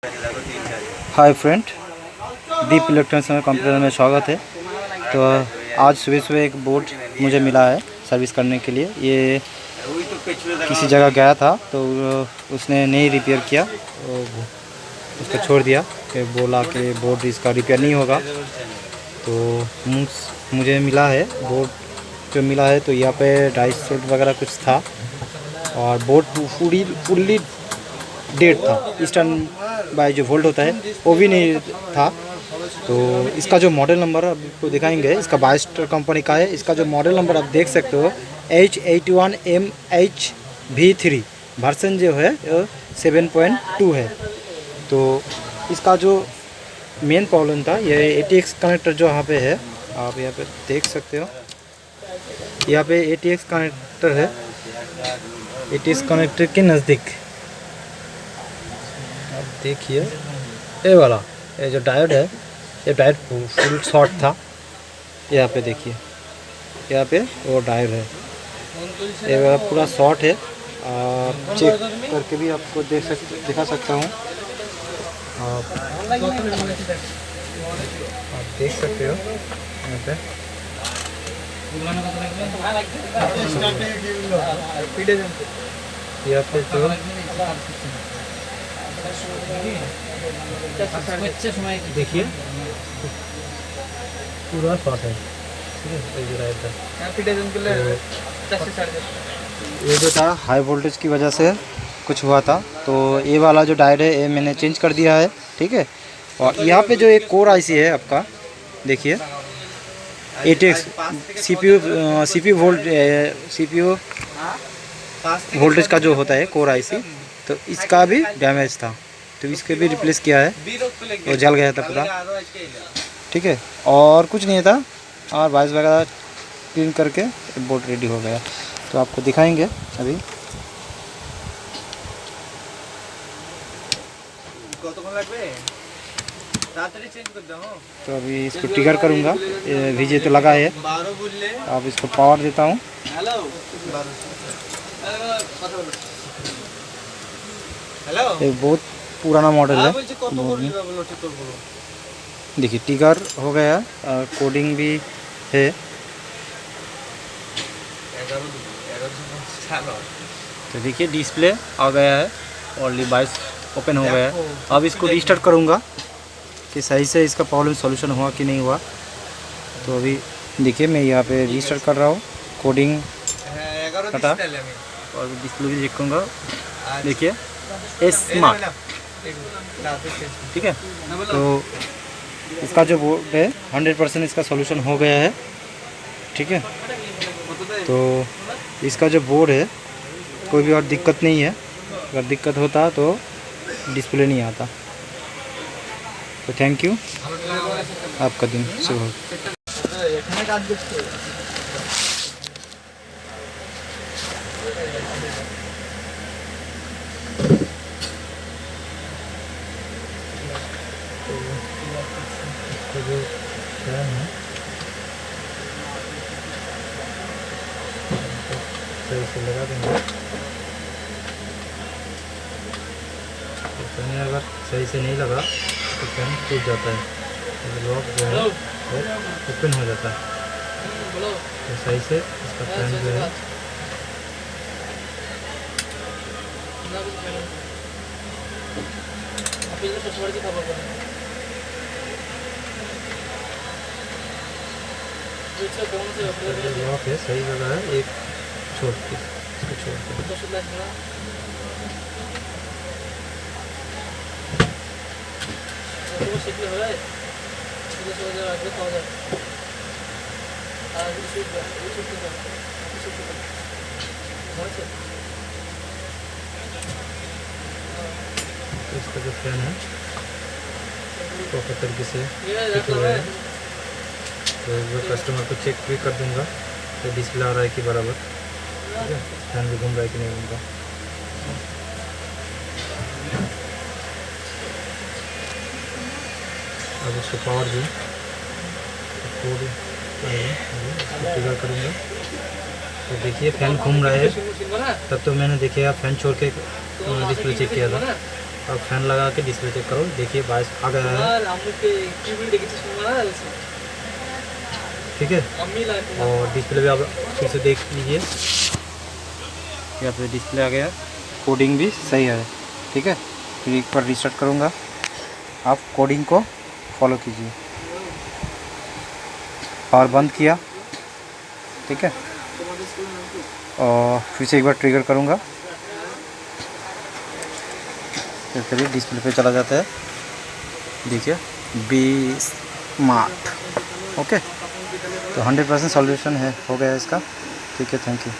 Hi friend, दीप electronics में computer में स्वागत है। तो आज सुबह सुबह एक बोर्ड मुझे मिला है सर्विस करने के लिए। ये किसी जगह गया था तो उसने नहीं रिपेयर किया, तो उसको छोड़ दिया कि बोला कि बोर्ड इसका रिपेयर नहीं होगा। तो मुझे मिला है बोर्ड जो मिला है, तो यहाँ पे डाई सेट वगैरह कुछ था और बोर्ड फुल्ली डेड था। ईस्टर्न बाय जो वोल्ट होता है वो भी नहीं था। तो इसका जो मॉडल नंबर आपको दिखाएंगे, इसका बाइस्टर कंपनी का है। इसका जो मॉडल नंबर आप देख सकते हो H81MHV3 वर्सन जो है 7.2 है। तो इसका जो मेन प्रॉब्लम था, ये ATX कनेक्टर जो यहाँ पे है, आप यहाँ पे देख सकते हो। यहाँ पे ATX कनेक्टर है, ATX कनेक्टर के नज़दीक आप देखिए ये वाला, ये जो डायोड है, ये डायोड फुल शॉर्ट था। यहाँ पे देखिए, यहाँ पे वो डायोड है, ये वाला पूरा शॉर्ट है। आप चेक करके भी आपको दिखा सकता हूँ। आप देख सकते हो यहाँ पे। यहाँ पे तो देखिए पूरा शॉर्ट है, ये जो था हाई वोल्टेज की वजह से कुछ हुआ था। तो ये वाला जो डायोड है ये मैंने चेंज कर दिया है, ठीक है। और यहाँ पे जो एक कोर आईसी है आपका, देखिए ATX CPU वोल्टेज का जो होता है कोर आईसी, तो इसका भी डैमेज था, तो इसके भी रिप्लेस किया है। वो जल गया था पूरा, ठीक है, और कुछ नहीं था। और वाइस वगैरह क्लीन करके बोर्ड रेडी हो गया। तो आपको दिखाएंगे अभी। तो अभी इसको ट्रिगर करूँगा, VJ तो लगा है। अब इसको पावर देता हूँ। ये बहुत पुराना मॉडल है। देखिए ट्रिगर हो गया, कोडिंग भी है। तो देखिए डिस्प्ले आ गया है और डिवाइस ओपन हो गया है। अब इसको रीस्टार्ट करूँगा कि सही से इसका प्रॉब्लम सॉल्यूशन हुआ कि नहीं हुआ। तो अभी देखिए मैं यहाँ पे रीस्टार्ट कर रहा हूँ, कोडिंग हटा और डिस्प्ले भी देखूँगा। देखिए स्मार्ट, ठीक है। तो इसका जो बोर्ड है 100% इसका सॉल्यूशन हो गया है, ठीक है। तो इसका जो बोर्ड है कोई भी और दिक्कत नहीं है। अगर दिक्कत होता तो डिस्प्ले नहीं आता। तो थैंक यू, आपका दिन शुभ हो। जो फैन है सही से लगा देंगे। तो फैन अगर सही से नहीं लगा तो फैन टूट जाता है, लॉक जो है वो ओपन हो जाता है। तो सही से इसका फैन जो है लॉक है, सही जगह है। एक छोड़ के इसको छोड़ के इसका जो फैन है प्रॉपर तरीके से फिट हो रहा है। तो जो कस्टमर को चेक भी कर दूंगा तो डिस्प्ले आ रहा है कि बराबर, ठीक है, फैन भी घूम रहा है कि नहीं घूम रहा। अब उसको पावर भी ट्रिगर करूँगा। तो देखिए फैन घूम रहा है, तब तो मैंने देखिए आप फैन छोड़ के डिस्प्ले चेक किया था। अब फैन लगा के डिस्प्ले चेक करो, देखिए 22 आ गया है, ठीक है। और डिस्प्ले भी आप फिर से देख लीजिए, यहाँ पे डिस्प्ले आ गया, कोडिंग भी सही है, ठीक है। फिर एक बार रीस्टार्ट करूँगा, आप कोडिंग को फॉलो कीजिए। पावर बंद किया, ठीक है, और फिर से एक बार ट्रिगर करूँगा, फिर चलिए डिस्प्ले पे चला जाता है, देखिए बी स्मार्ट। ओके, तो 100% सॉल्यूशन है, हो गया इसका, ठीक है। Thank you.